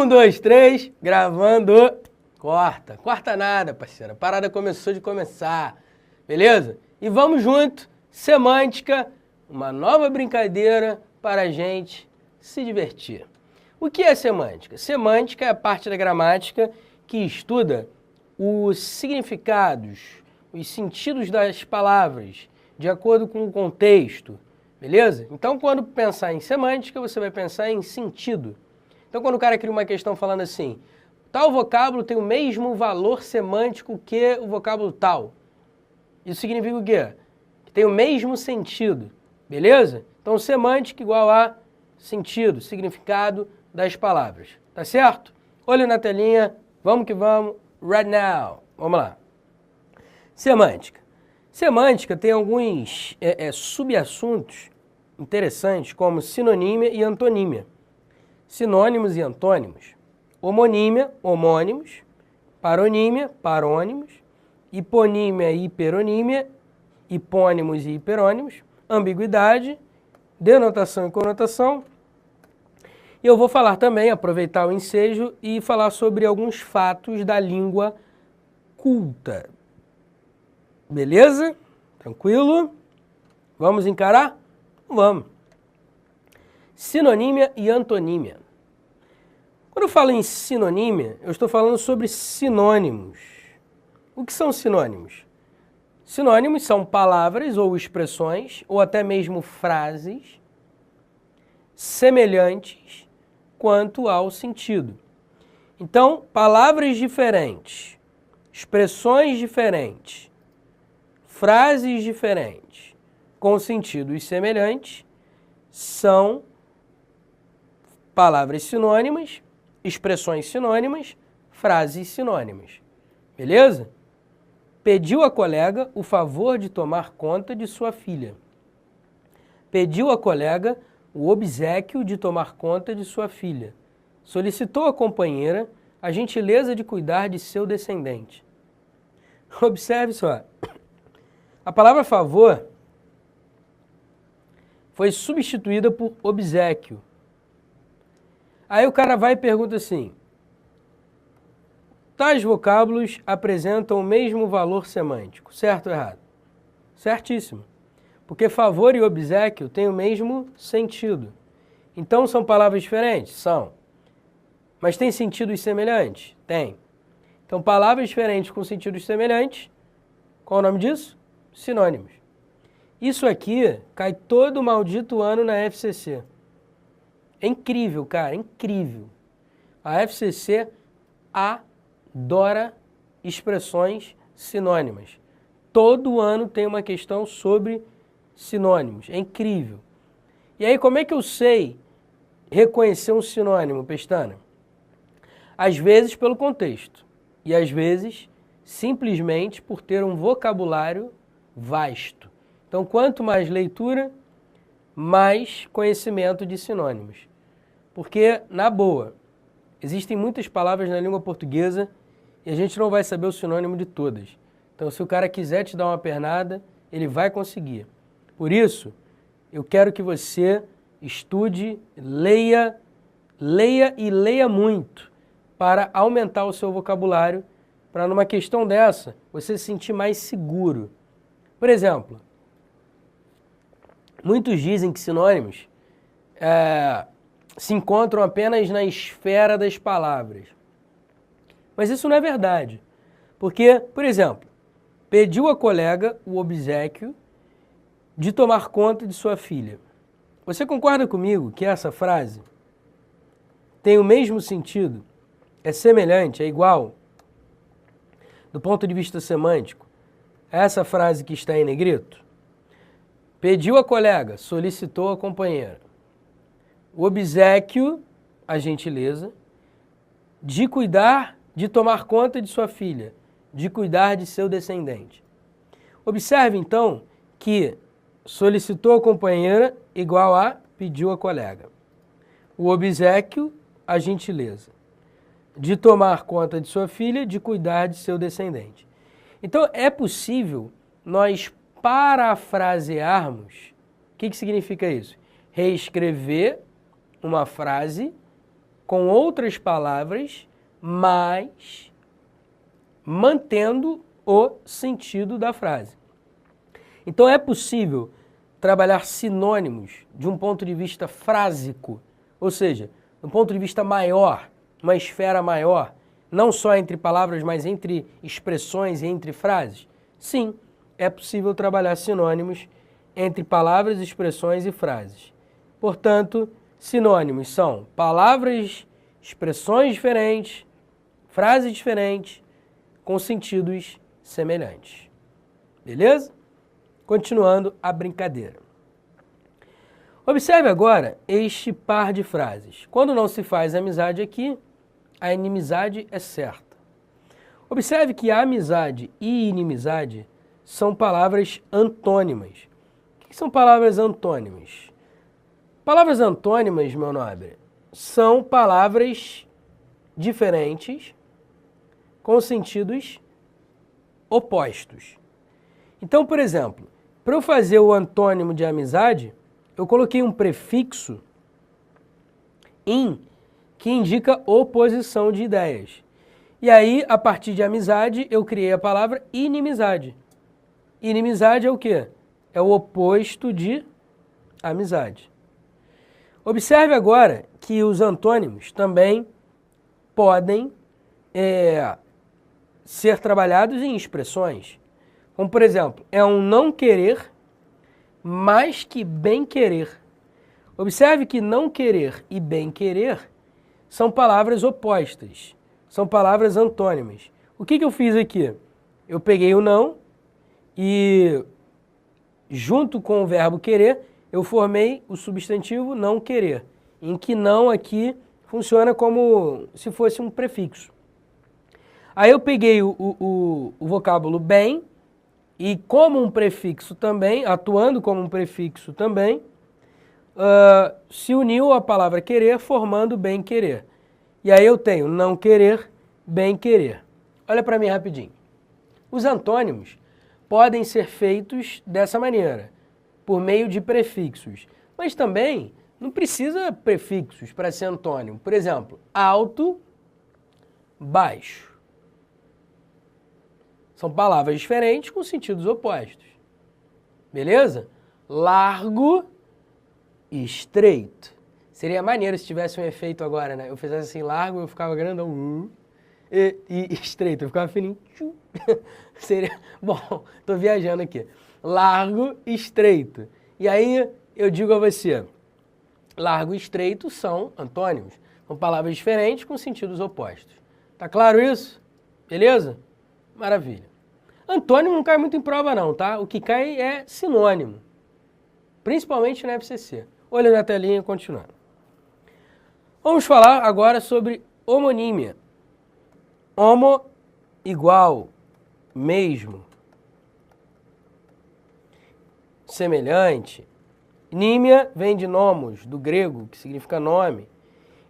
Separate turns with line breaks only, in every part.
dois, três, gravando. Corta. Corta nada, parceira. A parada começou de começar. Beleza? E vamos junto. Semântica, uma nova brincadeira para a gente se divertir. O que é semântica? Semântica é a parte da gramática que estuda os significados, os sentidos das palavras, de acordo com o contexto. Beleza? Então, quando pensar em semântica, você vai pensar em sentido. Então, quando o cara cria uma questão falando assim, tal vocábulo tem o mesmo valor semântico que o vocábulo tal. Isso significa o quê? Que tem o mesmo sentido. Beleza? Então, semântica igual a sentido, significado das palavras. Tá certo? Olho na telinha, vamos que vamos, right now. Vamos lá. Semântica. Semântica tem alguns subassuntos interessantes, como sinonímia e antonímia. Sinônimos e antônimos. Homonímia, homônimos. Paronímia, parônimos. Hiponímia e hiperonímia. Hipônimos e hiperônimos. Ambiguidade, denotação e conotação. E eu vou falar também, aproveitar o ensejo e falar sobre alguns fatos da língua culta. Beleza? Tranquilo? Vamos encarar? Vamos. Sinonímia e antonímia. Quando eu falo em sinonímia, eu estou falando sobre sinônimos. O que são sinônimos? Sinônimos são palavras ou expressões, ou até mesmo frases, semelhantes quanto ao sentido. Então, palavras diferentes, expressões diferentes, frases diferentes, com sentidos semelhantes, são palavras sinônimas, expressões sinônimas, frases sinônimas. Beleza? Pediu à colega o favor de tomar conta de sua filha. Pediu à colega o obséquio de tomar conta de sua filha. Solicitou à companheira a gentileza de cuidar de seu descendente. Observe só. A palavra favor foi substituída por obséquio. Aí o cara vai e pergunta assim, tais vocábulos apresentam o mesmo valor semântico, certo ou errado? Certíssimo. Porque favor e obséquio têm o mesmo sentido. Então são palavras diferentes? São. Mas tem sentidos semelhantes? Tem. Então palavras diferentes com sentidos semelhantes, qual o nome disso? Sinônimos. Isso aqui cai todo maldito ano na FCC. É incrível, cara, é incrível. A FCC adora expressões sinônimas. Todo ano tem uma questão sobre sinônimos. É incrível. E aí, como é que eu sei reconhecer um sinônimo, Pestana? Às vezes pelo contexto. E às vezes simplesmente por ter um vocabulário vasto. Então, quanto mais leitura, mais conhecimento de sinônimos. Porque, na boa, existem muitas palavras na língua portuguesa e a gente não vai saber o sinônimo de todas. Então, se o cara quiser te dar uma pernada, ele vai conseguir. Por isso, eu quero que você estude, leia e leia muito para aumentar o seu vocabulário, para numa questão dessa, você se sentir mais seguro. Por exemplo, muitos dizem que sinônimos se encontram apenas na esfera das palavras. Mas isso não é verdade. Porque, por exemplo, pediu à colega o obséquio de tomar conta de sua filha. Você concorda comigo que essa frase tem o mesmo sentido, é semelhante, é igual, do ponto de vista semântico, a essa frase que está em negrito? Pediu à colega, solicitou à companheira. O obséquio, a gentileza, de cuidar, de tomar conta de sua filha, de cuidar de seu descendente. Observe, então, que solicitou à companheira igual a pediu à colega. O obséquio, a gentileza, de tomar conta de sua filha, de cuidar de seu descendente. Então, é possível nós parafrasearmos. O que significa isso? Reescrever uma frase com outras palavras, mas mantendo o sentido da frase. Então é possível trabalhar sinônimos de um ponto de vista frásico, ou seja, de um ponto de vista maior, uma esfera maior, não só entre palavras, mas entre expressões e entre frases? Sim, é possível trabalhar sinônimos entre palavras, expressões e frases. Portanto, sinônimos são palavras, expressões diferentes, frases diferentes, com sentidos semelhantes. Beleza? Continuando a brincadeira. Observe agora este par de frases. Quando não se faz amizade aqui, a inimizade é certa. Observe que amizade e inimizade são palavras antônimas. O que são palavras antônimas? Palavras antônimas, meu nobre, são palavras diferentes com sentidos opostos. Então, por exemplo, para eu fazer o antônimo de amizade, eu coloquei um prefixo in, que indica oposição de ideias. E aí, a partir de amizade, eu criei a palavra inimizade. Inimizade é o quê? É o oposto de amizade. Observe agora que os antônimos também podem ser trabalhados em expressões. Como, por exemplo, é um não querer mais que bem querer. Observe que não querer e bem querer são palavras opostas, são palavras antônimas. O que eu fiz aqui? Eu peguei o não e, junto com o verbo querer, eu formei o substantivo não querer, em que não aqui funciona como se fosse um prefixo. Aí eu peguei o vocábulo bem e, como um prefixo também, atuando como um prefixo também, se uniu à palavra querer, formando bem querer. E aí eu tenho não querer, bem querer. Olha para mim rapidinho. Os antônimos podem ser feitos dessa maneira, por meio de prefixos. Mas também não precisa prefixos para ser antônimo. Por exemplo, alto, baixo. São palavras diferentes com sentidos opostos. Beleza? Largo e estreito. Seria maneiro se tivesse um efeito agora, né? Eu fizesse assim, largo, eu ficava grandão. E estreito, eu ficava fininho. Seria... Bom, tô viajando aqui. Largo e estreito. E aí eu digo a você, largo e estreito são antônimos. São palavras diferentes com sentidos opostos. Tá claro isso? Beleza? Maravilha. Antônimo não cai muito em prova não, tá? O que cai é sinônimo. Principalmente na FCC. Olha na telinha, continuando. Vamos falar agora sobre homonímia. Homo, igual, mesmo. Semelhante. Nímia vem de nomos, do grego, que significa nome.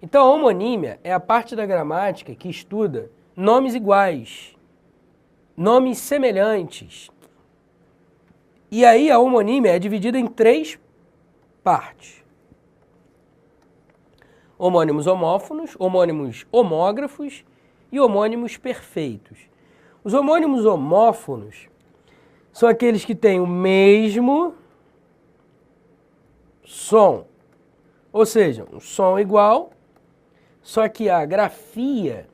Então, a homonímia é a parte da gramática que estuda nomes iguais, nomes semelhantes. E aí a homonímia é dividida em 3 partes. Homônimos homófonos, homônimos homógrafos e homônimos perfeitos. Os homônimos homófonos são aqueles que têm o mesmo som, ou seja, um som igual, só que a grafia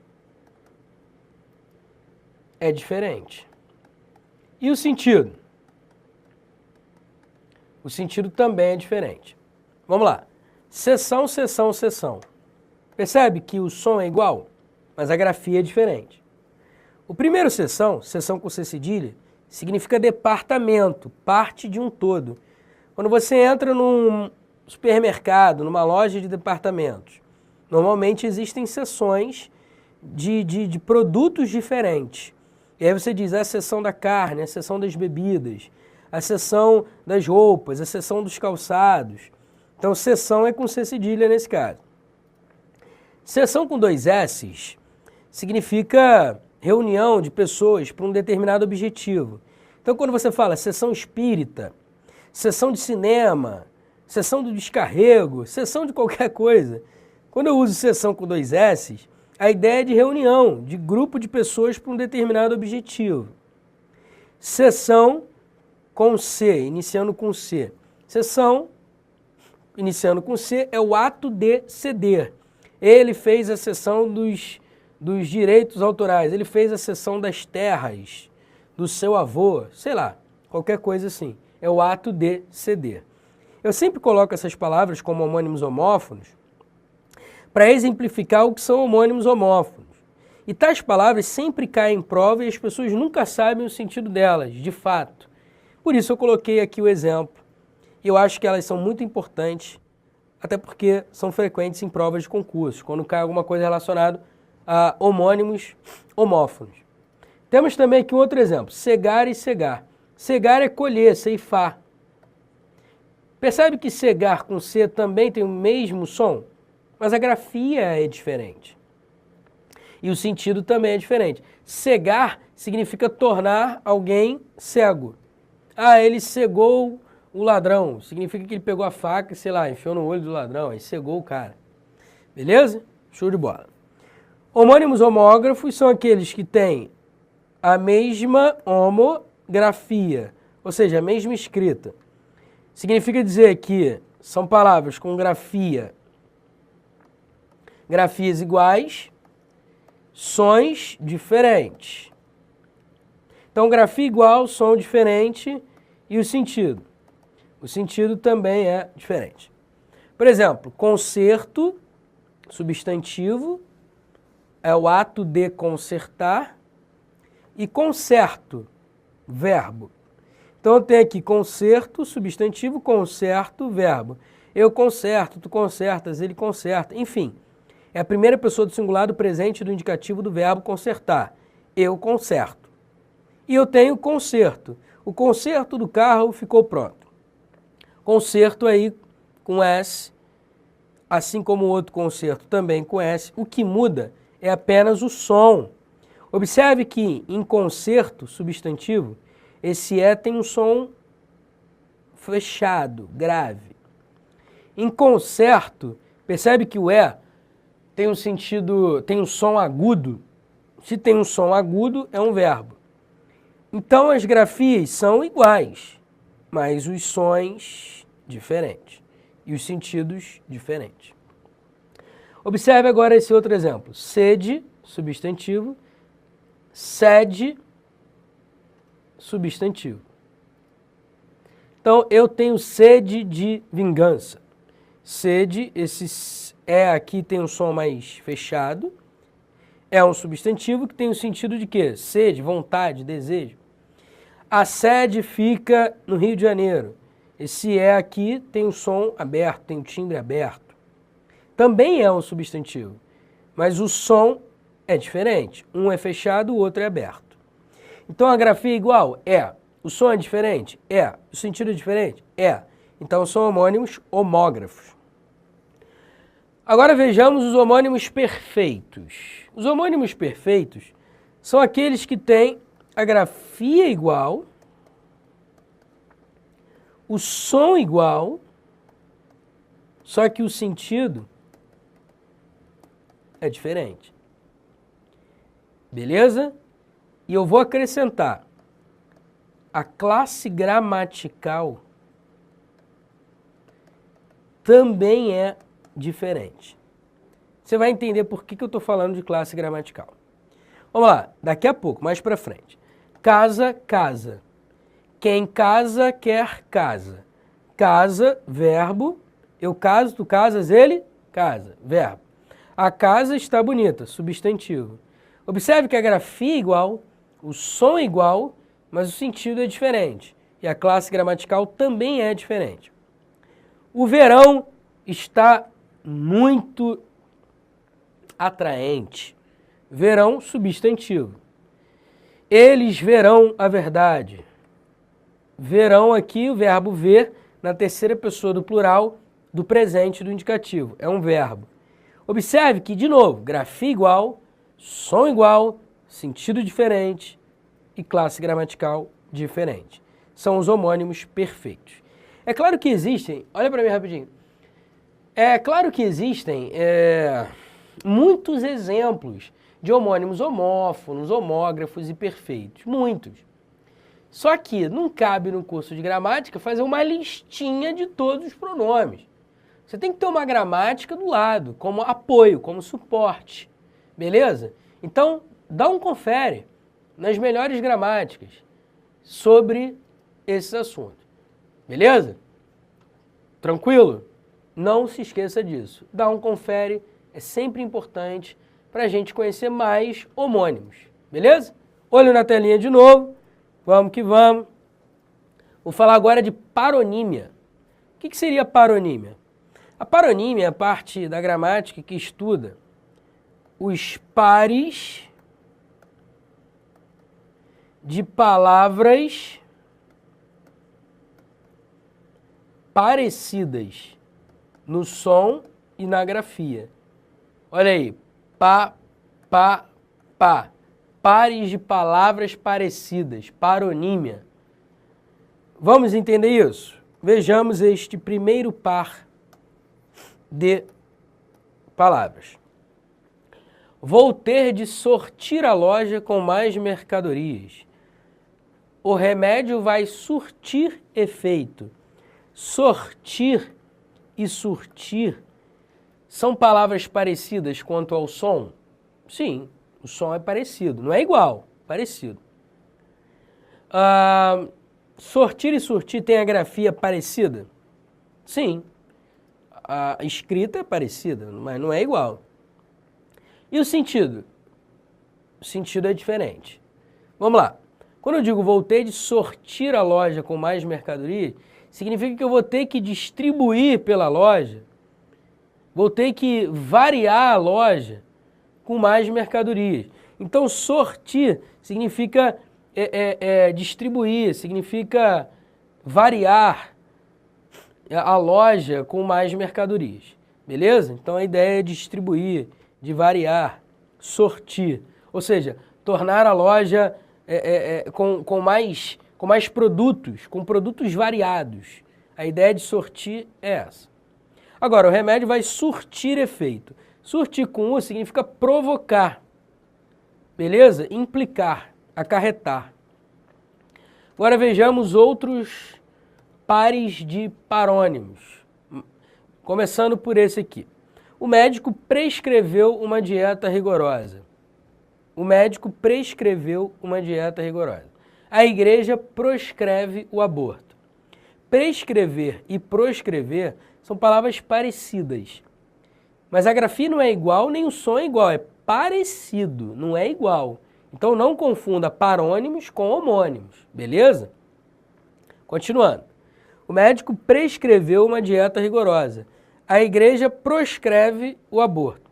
é diferente. E o sentido? O sentido também é diferente. Vamos lá. Seção, seção, seção. Percebe que o som é igual, mas a grafia é diferente. O primeiro seção, seção com C cedilha, significa departamento, parte de um todo. Quando você entra num supermercado, numa loja de departamentos, normalmente existem seções de produtos diferentes. E aí você diz a seção da carne, a seção das bebidas, a seção das roupas, a seção dos calçados. Então, seção é com C cedilha nesse caso. Seção com 2 S's significa reunião de pessoas para um determinado objetivo. Então, quando você fala sessão espírita, sessão de cinema, sessão do descarrego, sessão de qualquer coisa, Quando eu uso sessão com 2 S's, a ideia é de reunião, de grupo de pessoas para um determinado objetivo. Sessão com C, iniciando com C. Sessão, iniciando com C, é o ato de ceder. Ele fez a cessão dos direitos autorais, ele fez a cessão das terras do seu avô, sei lá, qualquer coisa assim. É o ato de ceder. Eu sempre coloco essas palavras como homônimos homófonos para exemplificar o que são homônimos homófonos. E tais palavras sempre caem em prova e as pessoas nunca sabem o sentido delas, de fato. Por isso eu coloquei aqui o exemplo. E eu acho que elas são muito importantes, até porque são frequentes em provas de concurso, quando cai alguma coisa relacionada a homônimos homófonos. Temos também aqui um outro exemplo, cegar e cegar. Cegar é colher, ceifar. Percebe que cegar com C também tem o mesmo som? Mas a grafia é diferente. E o sentido também é diferente. Cegar significa tornar alguém cego. Ah, ele cegou o ladrão. Significa que ele pegou a faca e, sei lá, enfiou no olho do ladrão, aí cegou o cara. Beleza? Show de bola. Homônimos homógrafos são aqueles que têm a mesma homografia, ou seja, a mesma escrita. Significa dizer que são palavras com grafias iguais, sons diferentes. Então, grafia igual, som diferente e o sentido. O sentido também é diferente. Por exemplo, concerto, substantivo, é o ato de concertar, e concerto, verbo. Então eu tenho aqui concerto, substantivo, concerto, verbo. Eu concerto, tu concertas, ele concerta, enfim. É a primeira pessoa do singular do presente do indicativo do verbo consertar. Eu conserto. E eu tenho conserto. O conserto do carro ficou pronto. Conserto aí com S, assim como o outro concerto também com S. O que muda é apenas o som. Observe que em concerto, substantivo, esse E tem um som fechado, grave. Em concerto, percebe que o E tem um sentido, tem um som agudo. Se tem um som agudo, é um verbo. Então as grafias são iguais, mas os sons diferentes e os sentidos diferentes. Observe agora esse outro exemplo. Sede, substantivo, sede, substantivo. Então, eu tenho sede de vingança. Sede, esse é aqui tem um som mais fechado. É um substantivo que tem o sentido de quê? Sede, vontade, desejo. A sede fica no Rio de Janeiro. Esse é aqui tem um som aberto, tem um timbre aberto. Também é um substantivo, mas o som é diferente. Um é fechado, o outro é aberto. Então a grafia é igual? É. O som é diferente? É. O sentido é diferente? É. Então são homônimos homógrafos. Agora vejamos os homônimos perfeitos. Os homônimos perfeitos são aqueles que têm a grafia igual, o som igual, só que o sentido é diferente. Beleza? E eu vou acrescentar a classe gramatical também é diferente. Você vai entender por que eu estou falando de classe gramatical. Vamos lá, daqui a pouco, mais para frente. Casa, casa. Quem casa, quer casa. Casa, verbo. Eu caso, tu casas, ele casa. Verbo. A casa está bonita, substantivo. Observe que a grafia é igual, o som é igual, mas o sentido é diferente. E a classe gramatical também é diferente. O verão está muito atraente. Verão, substantivo. Eles verão a verdade. Verão aqui, o verbo ver, na terceira pessoa do plural, do presente do indicativo. É um verbo. Observe que, de novo, grafia igual, som igual, sentido diferente e classe gramatical diferente. São os homônimos perfeitos. É claro que existem, olha para mim rapidinho, É claro que existem muitos exemplos de homônimos homófonos, homógrafos e perfeitos. Muitos. Só que não cabe no curso de gramática fazer uma listinha de todos os pronomes. Você tem que ter uma gramática do lado, como apoio, como suporte. Beleza? Então, dá um confere nas melhores gramáticas sobre esses assuntos. Beleza? Tranquilo? Não se esqueça disso. Dá um confere, é sempre importante para a gente conhecer mais homônimos. Beleza? Olho na telinha de novo. Vamos que vamos. Vou falar agora de paronímia. O que seria paronímia? A paronímia é a parte da gramática que estuda os pares de palavras parecidas no som e na grafia. Olha aí, pá. Pares de palavras parecidas, paronímia. Vamos entender isso? Vejamos este primeiro par de palavras. Vou ter de sortir a loja com mais mercadorias. O remédio vai surtir efeito. Sortir e surtir são palavras parecidas quanto ao som? Sim, o som é parecido, não é igual, parecido. Sortir e surtir tem a grafia parecida? Sim, a escrita é parecida, mas não é igual. E o sentido? O sentido é diferente. Vamos lá. Quando eu digo vou ter de sortir a loja com mais mercadoria, significa que eu vou ter que distribuir pela loja, vou ter que variar a loja com mais mercadorias. Então, sortir significa distribuir, significa variar a loja com mais mercadorias. Beleza? Então, a ideia é distribuir, de variar, sortir. Ou seja, tornar a loja com mais produtos, com produtos variados. A ideia de sortir é essa. Agora, o remédio vai surtir efeito. Surtir com U significa provocar, beleza? Implicar, acarretar. Agora vejamos outros pares de parônimos. Começando por esse aqui. O médico prescreveu uma dieta rigorosa. O médico prescreveu uma dieta rigorosa. A igreja proscreve o aborto. Prescrever e proscrever são palavras parecidas. Mas a grafia não é igual, nem o som é igual, é parecido, não é igual. Então não confunda parônimos com homônimos, beleza? Continuando. O médico prescreveu uma dieta rigorosa. A igreja proscreve o aborto.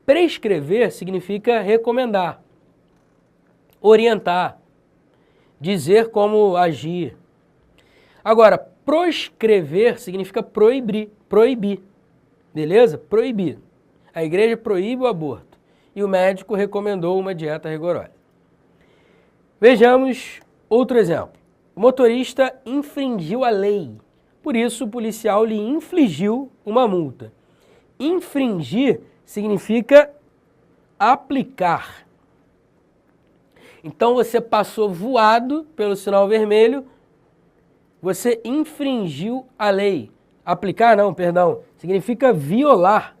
Prescrever significa recomendar, orientar, dizer como agir. Agora, proscrever significa proibir. Beleza? Proibir. A igreja proíbe o aborto e o médico recomendou uma dieta rigorosa. Vejamos outro exemplo. O motorista infringiu a lei, por isso o policial lhe infligiu uma multa. Infringir significa aplicar. Então você passou voado pelo sinal vermelho, você infringiu a lei. Aplicar não, perdão, significa violar,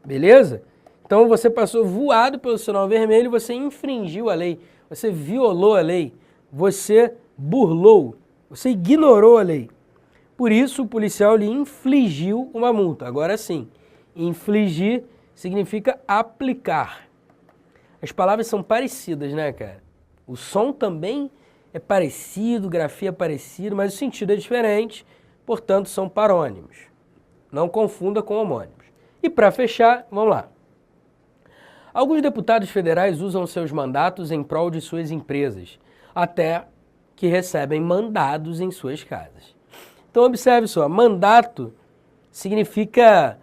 beleza? Então você passou voado pelo sinal vermelho, você infringiu a lei, você violou a lei, você burlou, você ignorou a lei. Por isso o policial lhe infligiu uma multa. Agora sim, infligir significa aplicar. As palavras são parecidas, né, cara? O som também é parecido, grafia é parecido, mas o sentido é diferente, portanto são parônimos. Não confunda com homônimos. E para fechar, vamos lá. Alguns deputados federais usam seus mandatos em prol de suas empresas, até que recebem mandados em suas casas. Então observe só, mandato significa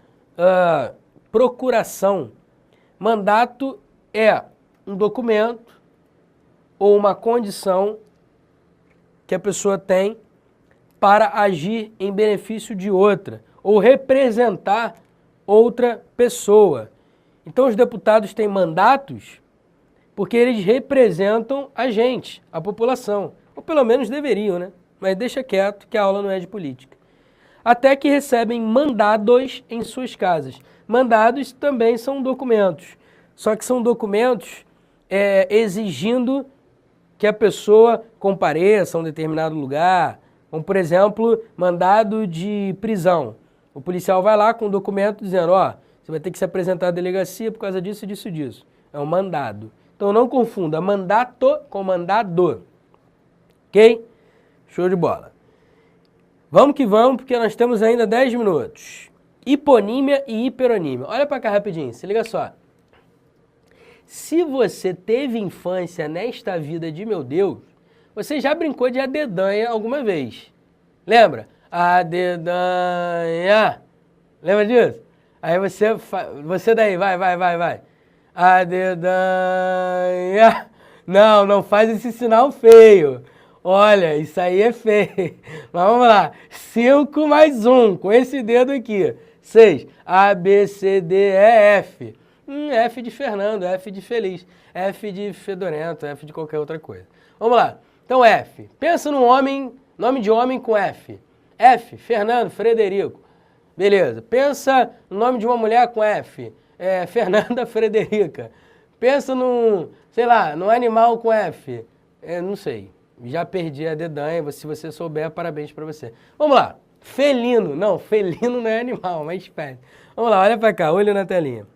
procuração. Mandato é um documento ou uma condição que a pessoa tem para agir em benefício de outra ou representar outra pessoa. Então os deputados têm mandatos porque eles representam a gente, a população. Ou pelo menos deveriam, né? Mas deixa quieto que a aula não é de política. Até que recebem mandados em suas casas. Mandados também são documentos. Só que são documentos exigindo que a pessoa compareça a um determinado lugar. Como, por exemplo, mandado de prisão. O policial vai lá com um documento dizendo, ó, você vai ter que se apresentar à delegacia por causa disso, disso, disso. É um mandado. Então não confunda mandato com mandado. Ok? Show de bola. Vamos que vamos, porque nós temos ainda 10 minutos. Hiponímia e hiperonímia. Olha para cá rapidinho, se liga só. Se você teve infância nesta vida de meu Deus, você já brincou de adedanha alguma vez. Lembra? Adedanha. Lembra disso? Aí você daí, vai. Adedanha. Não faz esse sinal feio. Olha, isso aí é feio. Mas vamos lá. 5 mais 1, com esse dedo aqui. 6. A, B, C, D, E, F. F de Fernando, F de feliz, F de fedorento, F de qualquer outra coisa. Vamos lá. Então, F. Pensa num homem, nome de homem com F. F, Fernando, Frederico. Beleza. Pensa no nome de uma mulher com F. Fernanda Frederica. Pensa num, sei lá, num animal com F. Não sei. Já perdi a dedanha. Se você souber, parabéns pra você. Vamos lá. Felino. Não, felino não é animal, mas espécie. Vamos lá, olha pra cá, olho na telinha.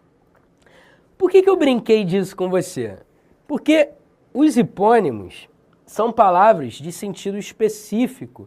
Por que eu brinquei disso com você? Porque os hipônimos são palavras de sentido específico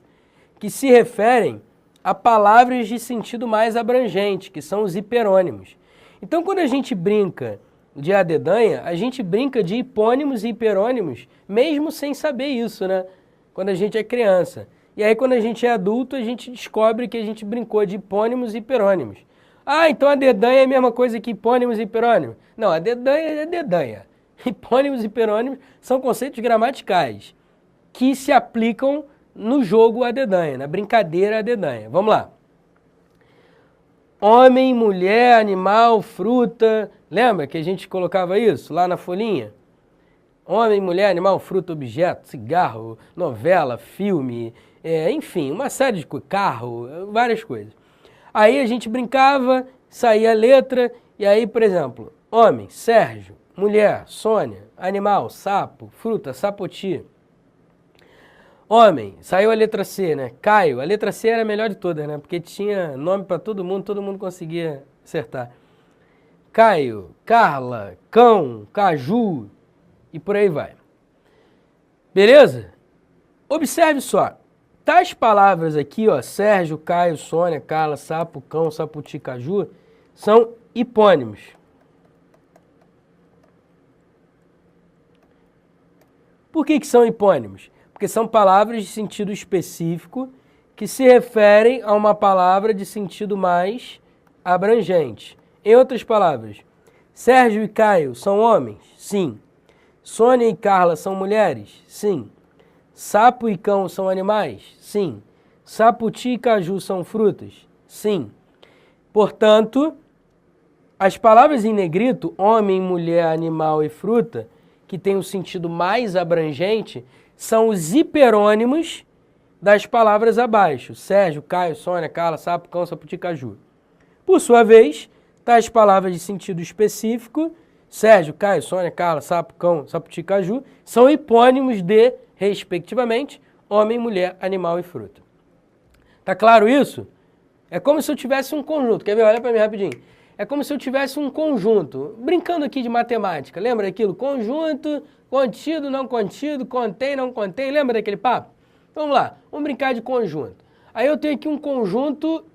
que se referem a palavras de sentido mais abrangente, que são os hiperônimos. Então, quando a gente brinca de adedanha, a gente brinca de hipônimos e hiperônimos, mesmo sem saber isso, né? Quando a gente é criança. E aí, quando a gente é adulto, a gente descobre que a gente brincou de hipônimos e hiperônimos. Ah, então a dedanha é a mesma coisa que hipônimos e hiperônimos? Não, a dedanha é dedanha. Hipônimos e hiperônimos são conceitos gramaticais que se aplicam no jogo a dedanha, na brincadeira a dedanha. Vamos lá. Homem, mulher, animal, fruta. Lembra que a gente colocava isso lá na folhinha? Homem, mulher, animal, fruta, objeto, cigarro, novela, filme, enfim, uma série de coisas, carro, várias coisas. Aí a gente brincava, saía a letra, e aí, por exemplo, homem, Sérgio, mulher, Sônia, animal, sapo, fruta, sapoti. Homem, saiu a letra C, né? Caio, a letra C era a melhor de todas, né? Porque tinha nome para todo mundo conseguia acertar. Caio, Carla, cão, caju e por aí vai. Beleza? Observe só. Tais palavras aqui, ó, Sérgio, Caio, Sônia, Carla, sapo, cão, sapoti, caju, são hipônimos. Por que são hipônimos? Porque são palavras de sentido específico que se referem a uma palavra de sentido mais abrangente. Em outras palavras, Sérgio e Caio são homens? Sim. Sônia e Carla são mulheres? Sim. Sapo e cão são animais? Sim. Sapoti e caju são frutas? Sim. Portanto, as palavras em negrito, homem, mulher, animal e fruta, que têm um sentido mais abrangente, são os hiperônimos das palavras abaixo. Sérgio, Caio, Sônia, Carla, sapo, cão, sapoti, caju. Por sua vez, tais palavras de sentido específico, Sérgio, Caio, Sônia, Carla, sapo, cão, sapoti, caju, são hipônimos de, respectivamente, homem, mulher, animal e fruta. Tá claro isso? É como se eu tivesse um conjunto. Quer ver? Olha para mim rapidinho. É como se eu tivesse um conjunto. Brincando aqui de matemática. Lembra daquilo? Conjunto, contido, não contido, contém, não contém. Lembra daquele papo? Vamos lá. Vamos brincar de conjunto. Aí eu tenho aqui um conjunto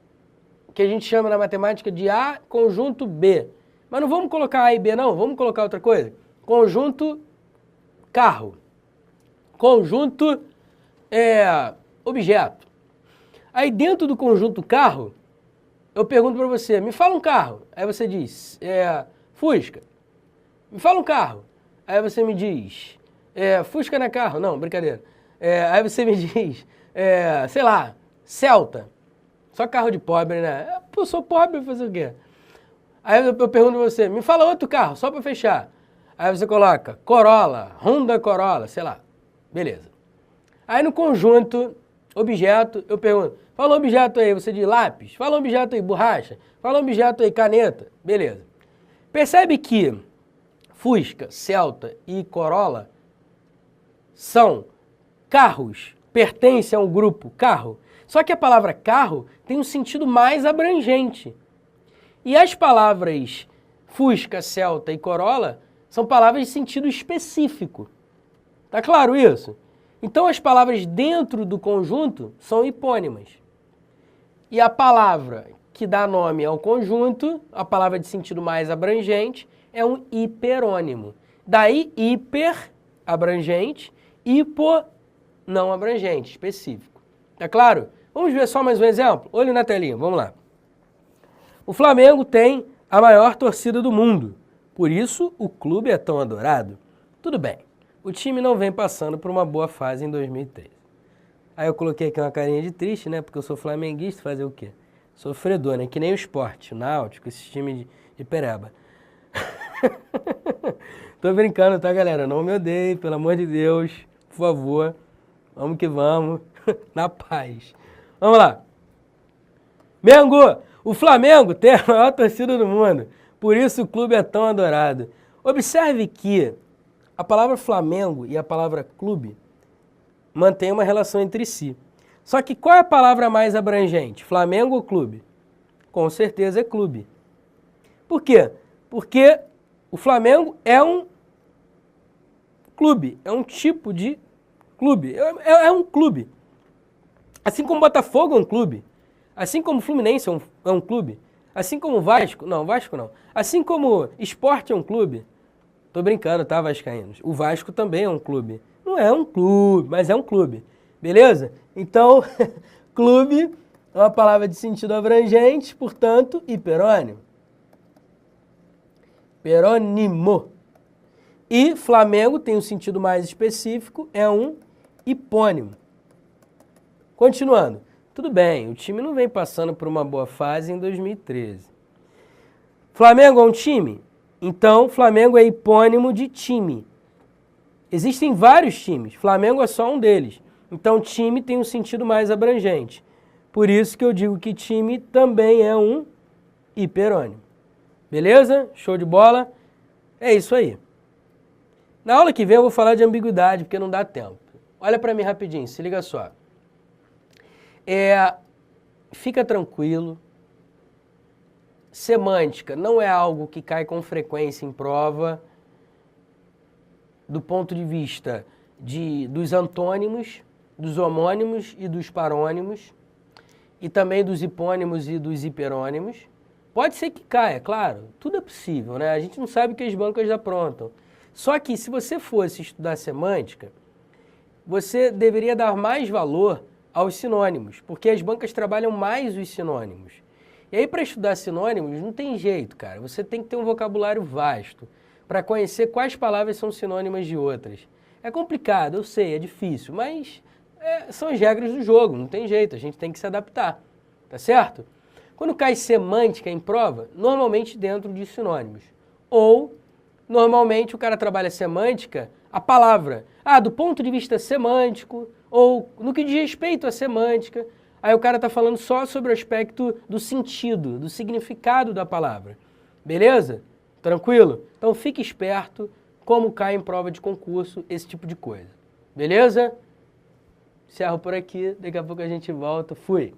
que a gente chama na matemática de A, conjunto B. Mas não vamos colocar A e B, não. Vamos colocar outra coisa. Conjunto carro. Conjunto objeto. Aí dentro do conjunto carro, eu pergunto para você, me fala um carro. Aí você diz, Fusca. Me fala um carro. Aí você me diz, Fusca não é carro. Não, brincadeira. Aí você me diz, sei lá, Celta. Só carro de pobre, né? Eu sou pobre, vou fazer o quê? Aí eu pergunto a você, me fala outro carro, só para fechar. Aí você coloca Corolla, Honda Corolla, sei lá. Beleza. Aí no conjunto, objeto, eu pergunto, fala um objeto aí, você diz lápis, fala um objeto aí, borracha, fala um objeto aí, caneta. Beleza. Percebe que Fusca, Celta e Corolla são carros, pertencem a um grupo carro. Só que a palavra carro tem um sentido mais abrangente. E as palavras Fusca, Celta e Corolla são palavras de sentido específico. Tá claro isso? Então as palavras dentro do conjunto são hipônimas. E a palavra que dá nome ao conjunto, a palavra de sentido mais abrangente, é um hiperônimo. Daí hiper, abrangente, hipo, não abrangente, específico. Tá claro? Vamos ver só mais um exemplo? Olho na telinha, vamos lá. O Flamengo tem a maior torcida do mundo, por isso o clube é tão adorado. Tudo bem, o time não vem passando por uma boa fase em 2013. Aí eu coloquei aqui uma carinha de triste, né, porque eu sou flamenguista, fazer o quê? Sofredor, né, que nem o Sport, o Náutico, esse time de pereba. Tô brincando, tá, galera? Não me odeie, pelo amor de Deus, por favor. Vamos que vamos, na paz. Vamos lá. Mengo, o Flamengo tem a maior torcida do mundo, por isso o clube é tão adorado. Observe que a palavra Flamengo e a palavra clube mantêm uma relação entre si. Só que qual é a palavra mais abrangente? Flamengo ou clube? Com certeza é clube. Por quê? Porque o Flamengo é um clube, é um tipo de clube, é um clube. Assim como o Botafogo é um clube, assim como o Fluminense é um clube, assim como o Vasco não. Assim como o Sport é um clube, tô brincando, tá, vascaínos? O Vasco também é um clube. Não é um clube, mas é um clube, beleza? Então, clube é uma palavra de sentido abrangente, portanto, hiperônimo. Perônimo. E Flamengo tem um sentido mais específico, é um hipônimo. Continuando. Tudo bem, o time não vem passando por uma boa fase em 2013. Flamengo é um time? Então, Flamengo é hipônimo de time. Existem vários times, Flamengo é só um deles. Então, time tem um sentido mais abrangente. Por isso que eu digo que time também é um hiperônimo. Beleza? Show de bola? É isso aí. Na aula que vem eu vou falar de ambiguidade, porque não dá tempo. Olha para mim rapidinho, se liga só. Fica tranquilo. Semântica não é algo que cai com frequência em prova do ponto de vista dos antônimos, dos homônimos e dos parônimos, e também dos hipônimos e dos hiperônimos. Pode ser que caia, claro, tudo é possível, né? A gente não sabe o que as bancas aprontam. Só que se você fosse estudar semântica, você deveria dar mais valor aos sinônimos, porque as bancas trabalham mais os sinônimos. E aí, para estudar sinônimos, não tem jeito, cara. Você tem que ter um vocabulário vasto para conhecer quais palavras são sinônimas de outras. É complicado, eu sei, é difícil, mas são as regras do jogo, não tem jeito, a gente tem que se adaptar, tá certo? Quando cai semântica em prova, normalmente dentro de sinônimos. Ou, normalmente, o cara trabalha semântica, a palavra. Do ponto de vista semântico, ou no que diz respeito à semântica, aí o cara está falando só sobre o aspecto do sentido, do significado da palavra. Beleza? Tranquilo? Então fique esperto como cai em prova de concurso esse tipo de coisa. Beleza? Encerro por aqui, daqui a pouco a gente volta. Fui!